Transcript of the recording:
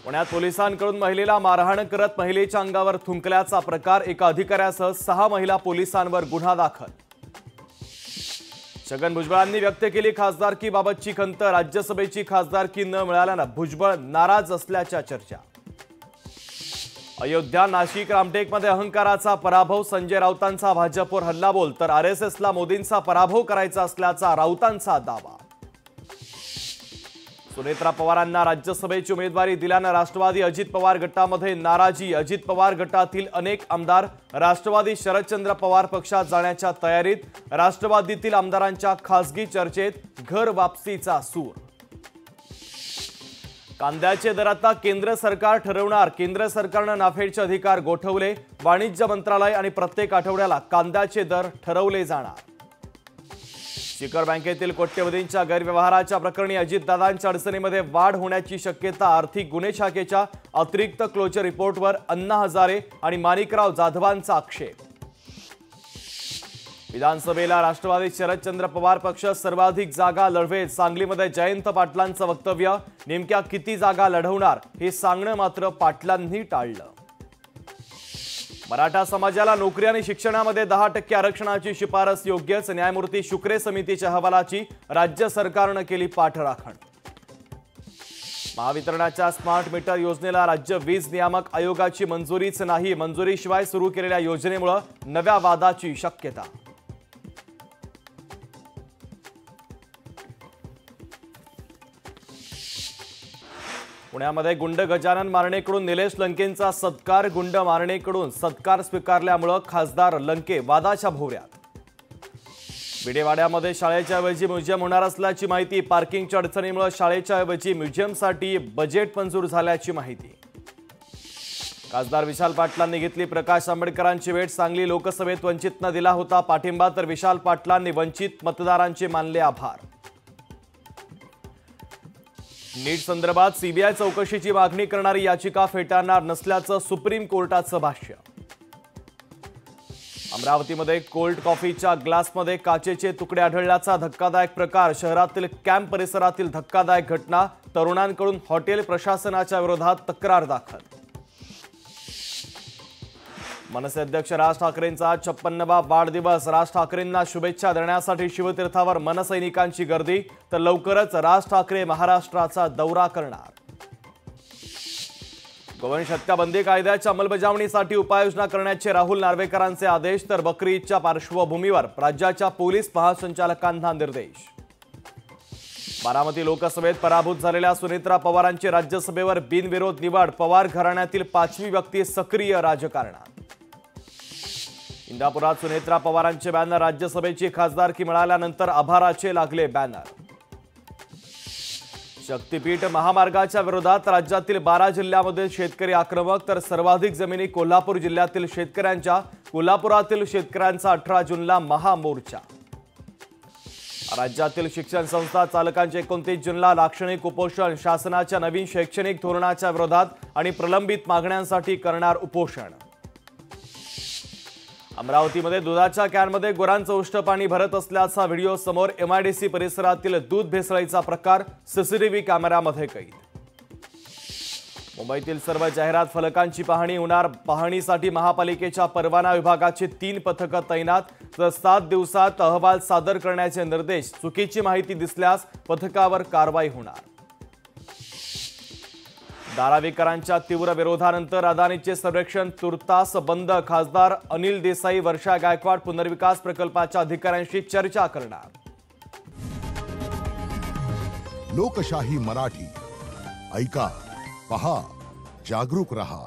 पुण्यात पोलिसांकडून महिलेला मारहाण करत महिलेच्या अंगावर थुंकल्याचा प्रकार, एका अधिकाऱ्यासह 6 महिला पोलिसांवर गुन्हा दाखल। छगन भुजबळांनी व्यक्त केली खासदारकीबाबतची खंत, राज्यसभेची खासदारकी न मिळाल्यानं भुजबळ नाराज असल्याच्या चर्चा। अयोध्या, नाशिक, रामटेकमध्ये अहंकाराचा पराभव, संजय राऊतांचा भाजपवर हल्लाबोल, तर आरएसएसला मोदींचा पराभव करायचा असल्याचा राऊतांचा दावा। सुनेत्रा पवारांना राज्यसभेची उमेदवारी दिल्यानं राष्ट्रवादी अजित पवार गटामध्ये नाराजी, अजित पवार गटातील अनेक आमदार राष्ट्रवादी शरदचंद्र पवार पक्षात जाण्याच्या तयारीत, राष्ट्रवादीतील आमदारांच्या खासगी चर्चेत घर वापसीचा सूर। कांद्याचे दर आता केंद्र सरकार ठरवणार, केंद्र सरकारनं नाफेडचे अधिकार गोठवले, वाणिज्य मंत्रालय आणि प्रत्येक आठवड्याला कांद्याचे दर ठरवले जाणार। शिखर बँकेतील कोट्यवधींच्या गैरव्यवहाराच्या प्रकरणी अजितदादांच्या अडचणीमध्ये वाढ होण्याची शक्यता, आर्थिक गुन्हे शाखेच्या अतिरिक्त क्लोजर रिपोर्टवर अण्णा हजारे आणि माणिकराव जाधवांचा आक्षेप। विधानसभेला राष्ट्रवादी शरदचंद्र पवार पक्ष सर्वाधिक जागा लढवेल, सांगलीमध्ये जयंत पाटलांचं वक्तव्य, नेमक्या किती जागा लढवणार हे सांगणं मात्र पाटलांनी टाळलं। मराठा समाजाला नोकरी आणि शिक्षणामध्ये 10% आरक्षणाची शिफारस योग्यच, न्यायमूर्ती शुक्रे समितीच्या अहवालाची राज्य सरकारनं केली पाठराखण। महावितरणाच्या स्मार्ट मीटर योजनेला राज्य वीज नियामक आयोगाची मंजुरीच नाही, मंजुरीशिवाय सुरू केलेल्या योजनेमुळे नव्या वादाची शक्यता। पुण्यामध्ये गुंड गजानन मारणेकडून निलेश लंकेंचा सत्कार, गुंड मारणेकडून सत्कार स्वीकारल्यामुळे खासदार लंके वादाच्या भोवऱ्यात। विडेवाड्यामध्ये शाळेच्या ऐवजी म्युझियम होणार असल्याची माहिती, पार्किंगच्या अडचणीमुळे शाळेच्या ऐवजी म्युझियमसाठी बजेट मंजूर झाल्याची माहिती। खासदार विशाल पाटलांनी घेतली प्रकाश आंबेडकरांची भेट, सांगली लोकसभेत वंचितनं दिला होता पाठिंबा, तर विशाल पाटलांनी वंचित मतदारांचे मानले आभार। नीट संदर्भात सीबीआय चौकशीची मागणी करणारी याचिका फेटाळणार नसल्याचं सुप्रीम कोर्टाचं भाष्य। अमरावतीमध्ये कोल्ड कॉफीच्या ग्लासमध्ये काचेचे तुकडे आढळल्याचा धक्कादायक प्रकार, शहरातील कॅम्प परिसरातील धक्कादायक घटना, तरुणांकडून हॉटेल प्रशासनाच्या विरोधात तक्रार दाखल। मनसे अध्यक्ष राज ठाकरेंचा 56वा वाढदिवस, राज ठाकरेंना शुभेच्छा देण्यासाठी शिवतीर्थावर मनसैनिकांची गर्दी, तर लवकरच राज ठाकरे महाराष्ट्राचा दौरा करणार। गोवंश हत्या बंदी कायद्याच्या अंमलबजावणीसाठी उपाययोजना करण्याचे राहुल नार्वेकरांचे आदेश, तर बकरी ईदच्या पार्श्वभूमीवर राज्याच्या पोलीस महासंचालकांना निर्देश। बारामती लोकसभेत पराभूत झालेल्या सुनेत्रा पवारांची राज्यसभेवर बिनविरोध निवड, पवार घराण्यातील 5वी व्यक्ती सक्रिय राजकारणात। इंदापुरात सुनेत्रा पवारांचे बॅनर, राज्यसभेची खासदारकी मिळाल्यानंतर आभाराचे लागले बॅनर। शक्तीपीठ महामार्गाच्या विरोधात राज्यातील 12 जिल्ह्यामध्ये शेतकरी आक्रमक, तर सर्वाधिक जमिनी कोल्हापूर जिल्ह्यातील शेतकऱ्यांच्या, कोल्हापुरातील शेतकऱ्यांचा 18 जूनला महामोर्चा। राज्यातील शिक्षण संस्था चालकांचे 29 जूनला लाक्षणिक उपोषण, शासनाच्या नवीन शैक्षणिक धोरणाच्या विरोधात आणि प्रलंबित मागण्यांसाठी करणार उपोषण। अमरावतीमध्ये दुधाच्या कॅनमध्ये गुरांचं उष्ट पाणी भरत असल्याचा व्हिडिओ समोर, एमआयडीसी परिसरातील दूध भेसळीचा प्रकार सीसीटीव्ही कॅमेऱ्यामध्ये कैद। मुंबईतील सर्व जाहिरात फलकांची पाहणी होणार, पाहणीसाठी महापालिकेच्या परवाना विभागाची 3 पथकं तैनात, तर 7 दिवसात अहवाल सादर करण्याचे निर्देश, चुकीची माहिती दिसल्यास पथकावर कारवाई होणार। धारावीकरांच्या तीव्र विरोधानंतर अदानीचे सर्वेक्षण तुर्तास बंद, खासदार अनिल देसाई, वर्षा गायकवाड पुनर्विकास प्रकल्पाच्या अधिकाऱ्यांशी चर्चा करणार। लोकशाही मराठी ऐका, पहा, जागरूक रहा।